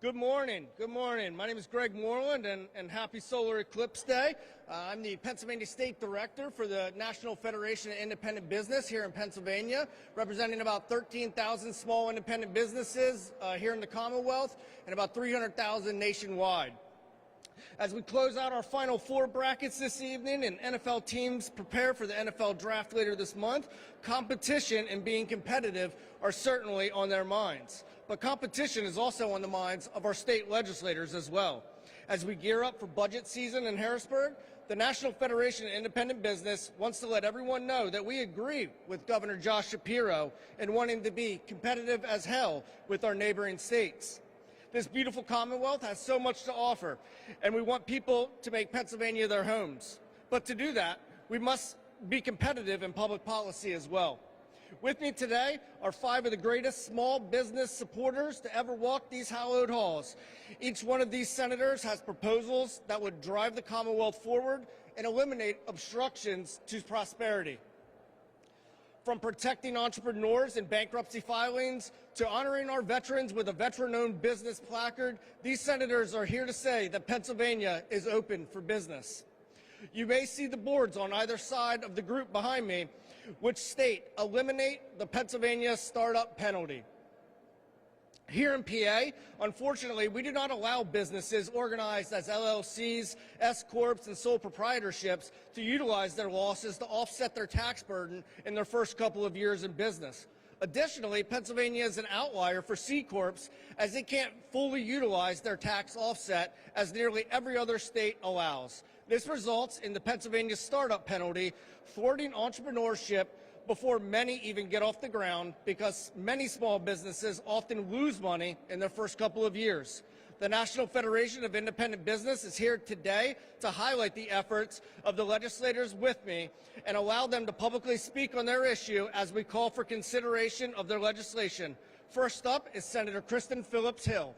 Good morning. Good morning. My name is Greg Moreland, and happy Solar Eclipse Day. I'm the Pennsylvania State Director for the National Federation of Independent Business here in Pennsylvania, representing about 13,000 small independent businesses here in the Commonwealth and about 300,000 nationwide. As we close out our Final Four brackets this evening and NFL teams prepare for the NFL draft later this month, competition and being competitive are certainly on their minds. But competition is also on the minds of our state legislators as well. As we gear up for budget season in Harrisburg, the National Federation of Independent Business wants to let everyone know that we agree with Governor Josh Shapiro in wanting to be competitive as hell with our neighboring states. This beautiful Commonwealth has so much to offer, and we want people to make Pennsylvania their homes. But to do that, we must be competitive in public policy as well. With me today are 5 of the greatest small business supporters to ever walk these hallowed halls. Each one of these senators has proposals that would drive the Commonwealth forward and eliminate obstructions to prosperity. From protecting entrepreneurs in bankruptcy filings to honoring our veterans with a veteran-owned business placard, these senators are here to say that Pennsylvania is open for business. You may see the boards on either side of the group behind me, which state, eliminate the Pennsylvania startup penalty. Here in PA, unfortunately, we do not allow businesses organized as LLCs, S-corps, and sole proprietorships to utilize their losses to offset their tax burden in their first couple of years in business. Additionally, Pennsylvania is an outlier for C-corps as they can't fully utilize their tax offset as nearly every other state allows. This results in the Pennsylvania startup penalty, thwarting entrepreneurship before many even get off the ground because many small businesses often lose money in their first couple of years. The National Federation of Independent Business is here today to highlight the efforts of the legislators with me and allow them to publicly speak on their issue as we call for consideration of their legislation. First up is Senator Kristin Phillips-Hill.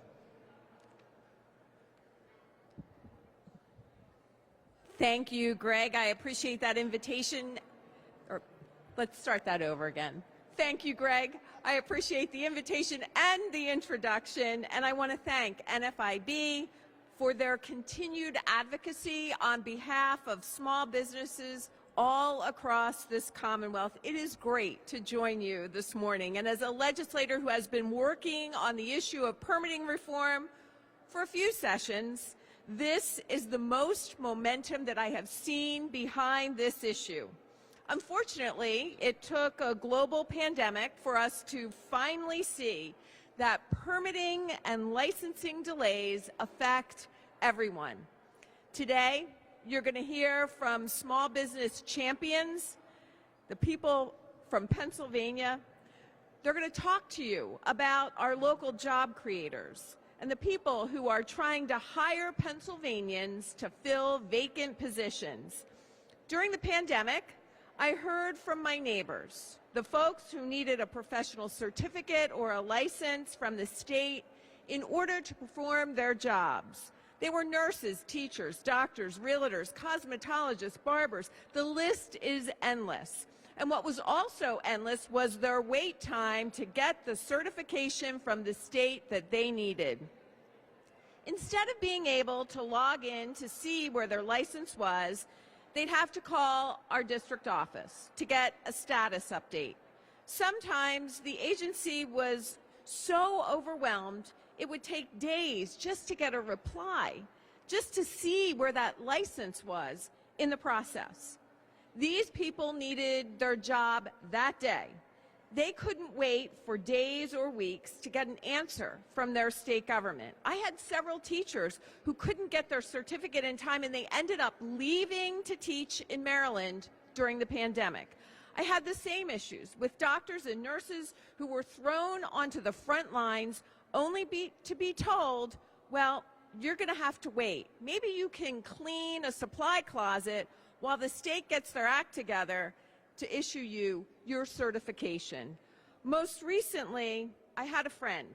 Thank you, Greg. I appreciate that invitation. Let's start that over again. Thank you, Greg. I appreciate the invitation and the introduction, and I want to thank NFIB for their continued advocacy on behalf of small businesses all across this Commonwealth. It is great to join you this morning, and as a legislator who has been working on the issue of permitting reform for a few sessions, this is the most momentum that I have seen behind this issue. Unfortunately, it took a global pandemic for us to finally see that permitting and licensing delays affect everyone. Today, you're going to hear from small business champions, the people from Pennsylvania. They're going to talk to you about our local job creators and the people who are trying to hire Pennsylvanians to fill vacant positions. During the pandemic, I heard from my neighbors, the folks who needed a professional certificate or a license from the state in order to perform their jobs. They were nurses, teachers, doctors, realtors, cosmetologists, barbers. The list is endless. And what was also endless was their wait time to get the certification from the state that they needed. Instead of being able to log in to see where their license was, they'd have to call our district office to get a status update. Sometimes the agency was so overwhelmed, it would take days just to get a reply, just to see where that license was in the process. These people needed their job that day. They couldn't wait for days or weeks to get an answer from their state government. I had several teachers who couldn't get their certificate in time, and they ended up leaving to teach in Maryland during the pandemic. I had the same issues with doctors and nurses who were thrown onto the front lines only to be told, well, you're going to have to wait. Maybe you can clean a supply closet while the state gets their act together to issue you your certification. Most recently, I had a friend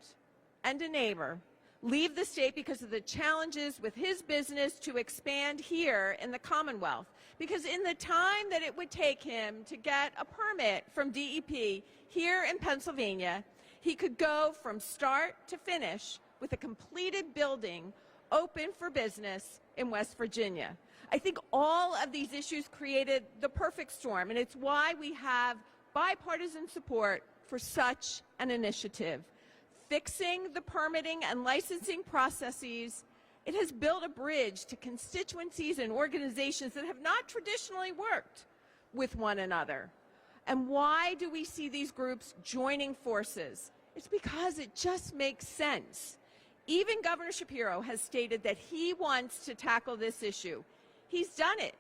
and a neighbor leave the state because of the challenges with his business to expand here in the Commonwealth. Because in the time that it would take him to get a permit from DEP here in Pennsylvania, he could go from start to finish with a completed building open for business in West Virginia. I think all of these issues created the perfect storm, and it's why we have bipartisan support for such an initiative. Fixing the permitting and licensing processes, it has built a bridge to constituencies and organizations that have not traditionally worked with one another. And why do we see these groups joining forces? It's because it just makes sense. Even Governor Shapiro has stated that he wants to tackle this issue. He's done it,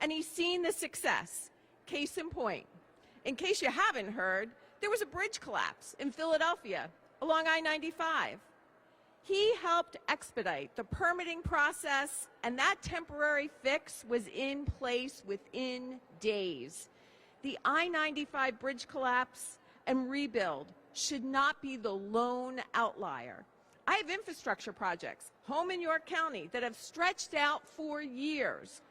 and he's seen the success. Case in point. In case you haven't heard, there was a bridge collapse in Philadelphia along I-95. He helped expedite the permitting process, and that temporary fix was in place within days. The I-95 bridge collapse and rebuild should not be the lone outlier. I have infrastructure projects, home in York County, that have stretched out for years.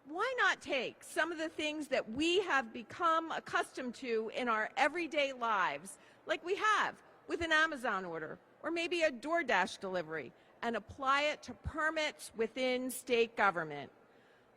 Why not take some of the things that we have become accustomed to in our everyday lives, like we have with an Amazon order or maybe a DoorDash delivery, and apply it to permits within state government?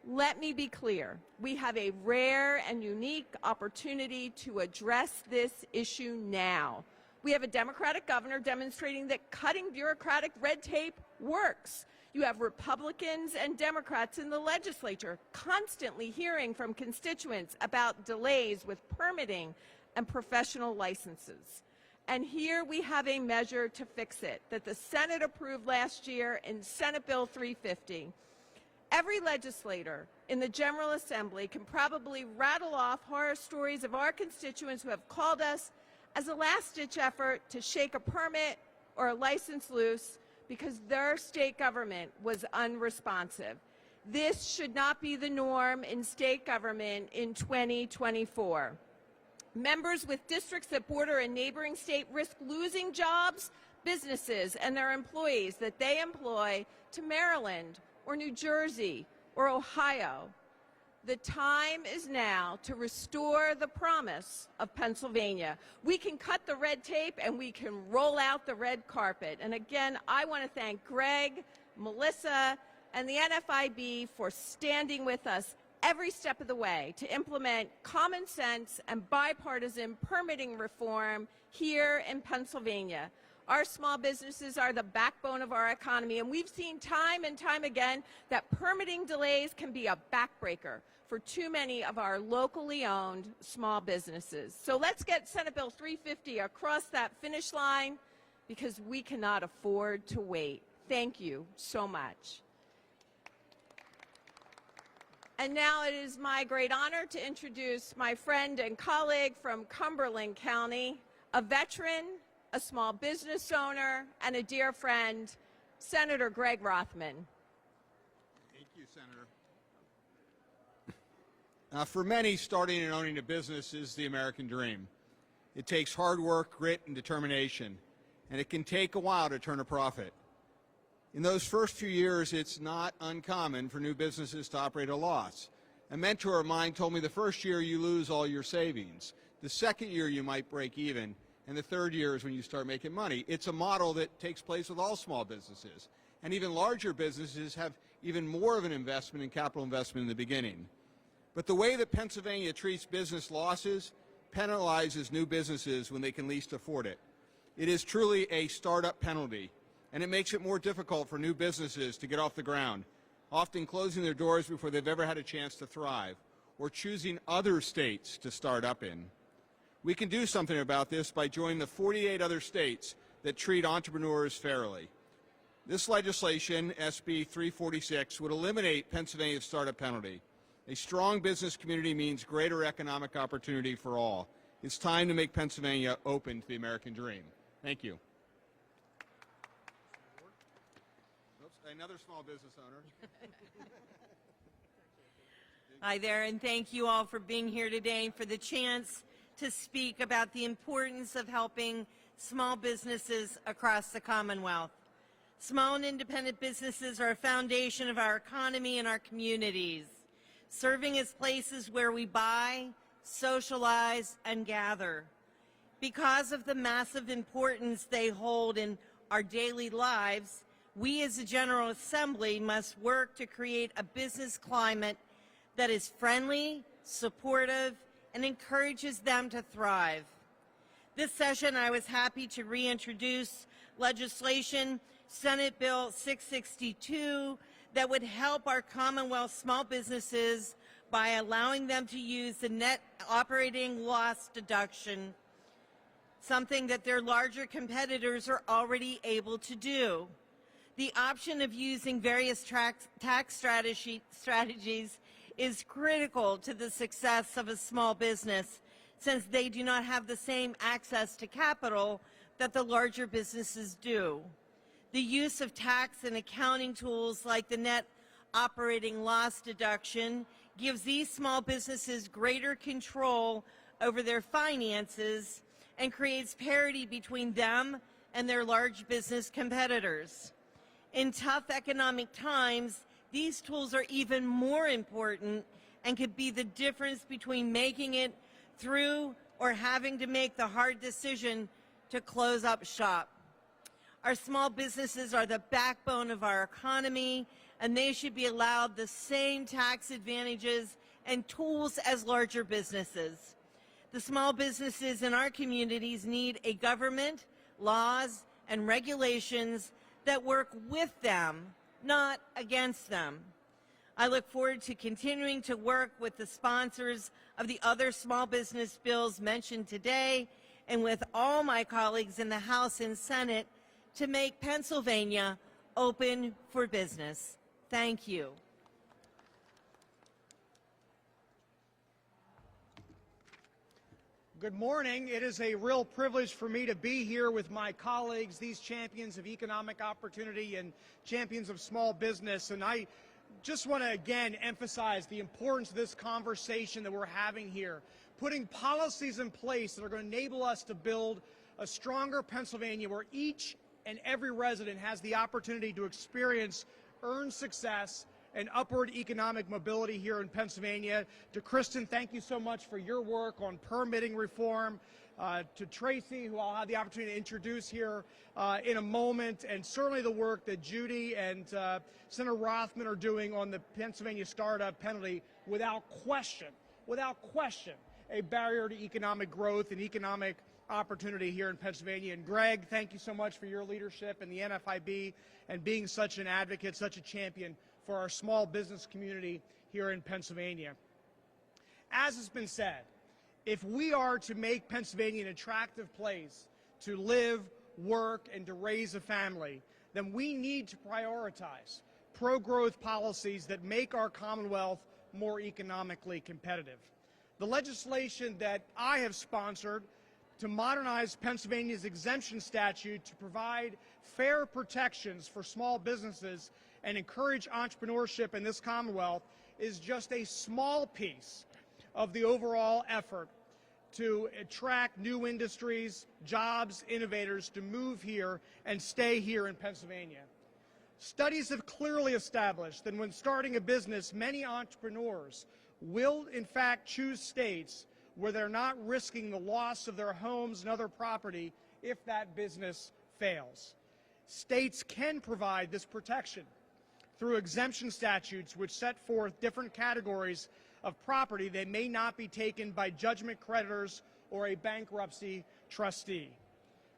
Let me be clear. We have a rare and unique opportunity to address this issue now. We have a Democratic governor demonstrating that cutting bureaucratic red tape works. You have Republicans and Democrats in the legislature constantly hearing from constituents about delays with permitting and professional licenses. And here we have a measure to fix it that the Senate approved last year in Senate Bill 350. Every legislator in the General Assembly can probably rattle off horror stories of our constituents who have called us as a last-ditch effort to shake a permit or a license loose because their state government was unresponsive. This should not be the norm in state government in 2024. Members with districts that border a neighboring state risk losing jobs, businesses, and their employees that they employ to Maryland or New Jersey or Ohio. The time is now to restore the promise of Pennsylvania. We can cut the red tape and we can roll out the red carpet. And again, I want to thank Greg, Melissa, and the NFIB for standing with us every step of the way to implement common sense and bipartisan permitting reform here in Pennsylvania. Our small businesses are the backbone of our economy, and we've seen time and time again that permitting delays can be a backbreaker for too many of our locally owned small businesses. So let's get Senate Bill 350 across that finish line because we cannot afford to wait. Thank you so much. And now it is my great honor to introduce my friend and colleague from Cumberland County, a veteran, a small business owner, and a dear friend, Senator Greg Rothman. Thank you, Senator. For many, starting and owning a business is the American dream. It takes hard work, grit, and determination, and it can take a while to turn a profit. In those first few years, it's not uncommon for new businesses to operate at a loss. A mentor of mine told me the first year you lose all your savings. The second year you might break even, and the third year is when you start making money. It's a model that takes place with all small businesses. And even larger businesses have even more of an investment in capital investment in the beginning. But the way that Pennsylvania treats business losses penalizes new businesses when they can least afford it. It is truly a startup penalty, and it makes it more difficult for new businesses to get off the ground, often closing their doors before they've ever had a chance to thrive, or choosing other states to start up in. We can do something about this by joining the 48 other states that treat entrepreneurs fairly. This legislation, SB 346, would eliminate Pennsylvania's startup penalty. A strong business community means greater economic opportunity for all. It's time to make Pennsylvania open to the American dream. Thank you. Oops, another small business owner. Hi there, and thank you all for being here today and for the chance to speak about the importance of helping small businesses across the Commonwealth. Small and independent businesses are a foundation of our economy and our communities, serving as places where we buy, socialize, and gather. Because of the massive importance they hold in our daily lives, we as a General Assembly must work to create a business climate that is friendly, supportive, and encourages them to thrive. This session, I was happy to reintroduce legislation, Senate Bill 662, that would help our Commonwealth small businesses by allowing them to use the net operating loss deduction, something that their larger competitors are already able to do. The option of using various tax strategies is critical to the success of a small business, since they do not have the same access to capital that the larger businesses do. The use of tax and accounting tools like the net operating loss deduction gives these small businesses greater control over their finances and creates parity between them and their large business competitors. In tough economic times, these tools are even more important and could be the difference between making it through or having to make the hard decision to close up shop. Our small businesses are the backbone of our economy, and they should be allowed the same tax advantages and tools as larger businesses. The small businesses in our communities need a government, laws, and regulations that work with them, not against them. I look forward to continuing to work with the sponsors of the other small business bills mentioned today and with all my colleagues in the House and Senate to make Pennsylvania open for business. Thank you. Good morning. It is a real privilege for me to be here with my colleagues, these champions of economic opportunity and champions of small business. And I just want to again emphasize the importance of this conversation that we're having here, putting policies in place that are going to enable us to build a stronger Pennsylvania where each and every resident has the opportunity to experience earned success and upward economic mobility here in Pennsylvania. To Kristin, thank you so much for your work on permitting reform. To Tracy, who I'll have the opportunity to introduce here in a moment, and certainly the work that Judy and Senator Rothman are doing on the Pennsylvania startup penalty, without question, a barrier to economic growth and economic opportunity here in Pennsylvania. And Greg, thank you so much for your leadership in the NFIB and being such an advocate, such a champion for our small business community here in Pennsylvania. As has been said, if we are to make Pennsylvania an attractive place to live, work, and to raise a family, then we need to prioritize pro-growth policies that make our Commonwealth more economically competitive. The legislation that I have sponsored to modernize Pennsylvania's exemption statute to provide fair protections for small businesses and encourage entrepreneurship in this Commonwealth is just a small piece of the overall effort to attract new industries, jobs, innovators to move here and stay here in Pennsylvania. Studies have clearly established that when starting a business, many entrepreneurs will in fact choose states where they're not risking the loss of their homes and other property if that business fails. States can provide this protection through exemption statutes which set forth different categories of property that may not be taken by judgment creditors or a bankruptcy trustee.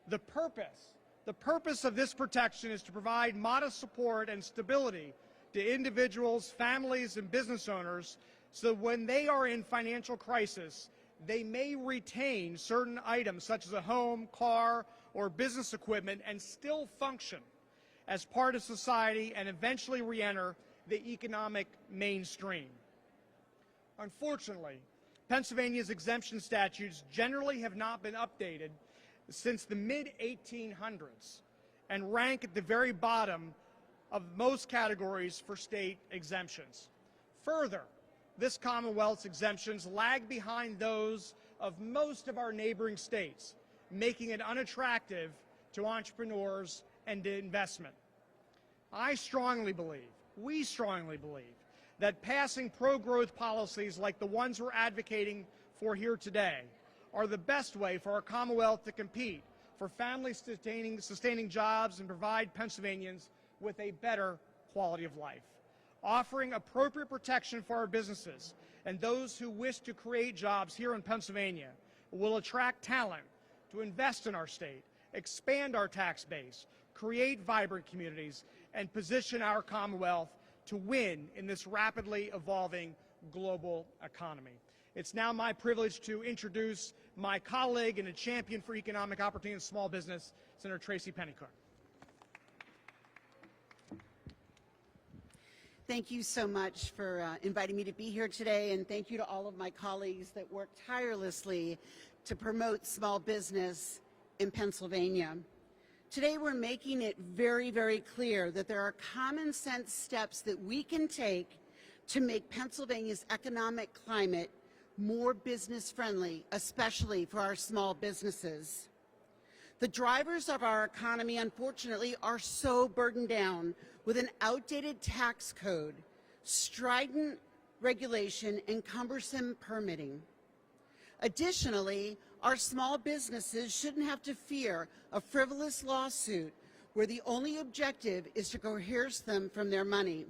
The purpose of this protection is to provide modest support and stability to individuals, families, and business owners so when they are in financial crisis, they may retain certain items such as a home, car, or business equipment and still function as part of society and eventually re-enter the economic mainstream. Unfortunately, Pennsylvania's exemption statutes generally have not been updated since the mid-1800s and rank at the very bottom of most categories for state exemptions. Further, this Commonwealth's exemptions lag behind those of most of our neighboring states, making it unattractive to entrepreneurs and to investment. I strongly believe, we strongly believe, that passing pro-growth policies like the ones we're advocating for here today are the best way for our Commonwealth to compete for family-sustaining jobs and provide Pennsylvanians with a better quality of life. Offering appropriate protection for our businesses and those who wish to create jobs here in Pennsylvania will attract talent to invest in our state, expand our tax base, create vibrant communities, and position our Commonwealth to win in this rapidly evolving global economy. It's now my privilege to introduce my colleague and a champion for economic opportunity in small business, Senator Tracy Pennycuick. Thank you so much for inviting me to be here today, and thank you to all of my colleagues that work tirelessly to promote small business in Pennsylvania. Today we're making it very, very clear that there are common sense steps that we can take to make Pennsylvania's economic climate more business friendly, especially for our small businesses. The drivers of our economy, unfortunately, are so burdened down with an outdated tax code, strident regulation, and cumbersome permitting. Additionally, our small businesses shouldn't have to fear a frivolous lawsuit where the only objective is to coerce them from their money.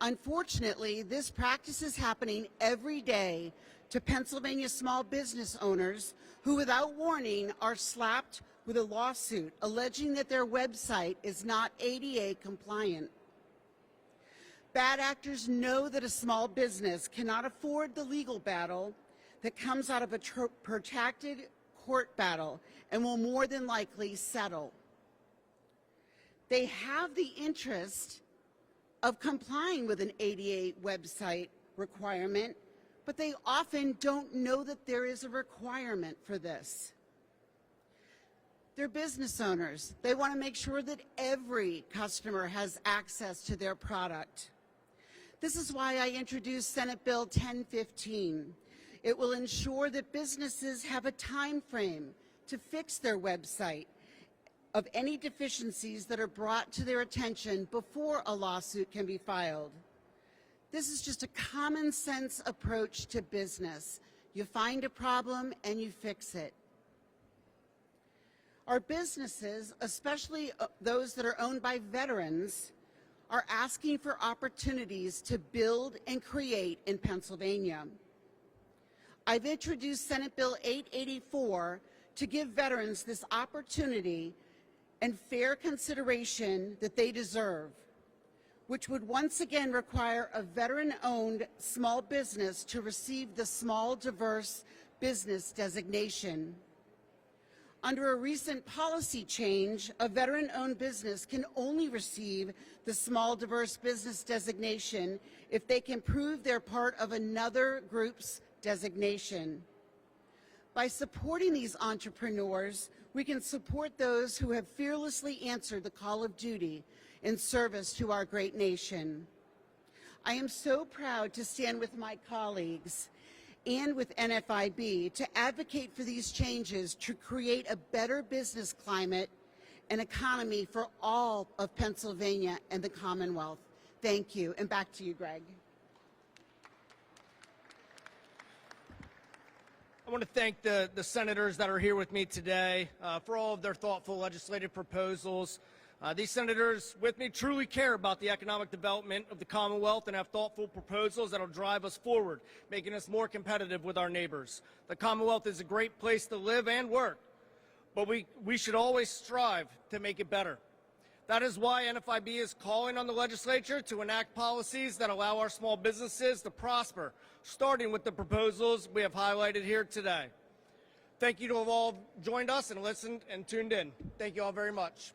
Unfortunately, this practice is happening every day to Pennsylvania small business owners who, without warning, are slapped with a lawsuit alleging that their website is not ADA compliant. Bad actors know that a small business cannot afford the legal battle that comes out of a protracted court battle and will more than likely settle. They have the interest of complying with an ADA website requirement, but they often don't know that there is a requirement for this. They're business owners. They want to make sure that every customer has access to their product. This is why I introduced Senate Bill 1015. It will ensure that businesses have a time frame to fix their website of any deficiencies that are brought to their attention before a lawsuit can be filed. This is just a common sense approach to business. You find a problem and you fix it. Our businesses, especially those that are owned by veterans, are asking for opportunities to build and create in Pennsylvania. I've introduced Senate Bill 884 to give veterans this opportunity and fair consideration that they deserve, which would once again require a veteran-owned small business to receive the Small Diverse Business designation. Under a recent policy change, a veteran-owned business can only receive the Small Diverse Business designation if they can prove they're part of another group's designation. By supporting these entrepreneurs, we can support those who have fearlessly answered the call of duty in service to our great nation. I am so proud to stand with my colleagues and with NFIB to advocate for these changes to create a better business climate and economy for all of Pennsylvania and the Commonwealth. Thank you, and back to you, Greg. I want to thank the senators that are here with me today for all of their thoughtful legislative proposals. These senators with me truly care about the economic development of the Commonwealth and have thoughtful proposals that will drive us forward, making us more competitive with our neighbors. The Commonwealth is a great place to live and work, but we should always strive to make it better. That is why NFIB is calling on the legislature to enact policies that allow our small businesses to prosper, starting with the proposals we have highlighted here today. Thank you to have all joined us and listened and tuned in. Thank you all very much.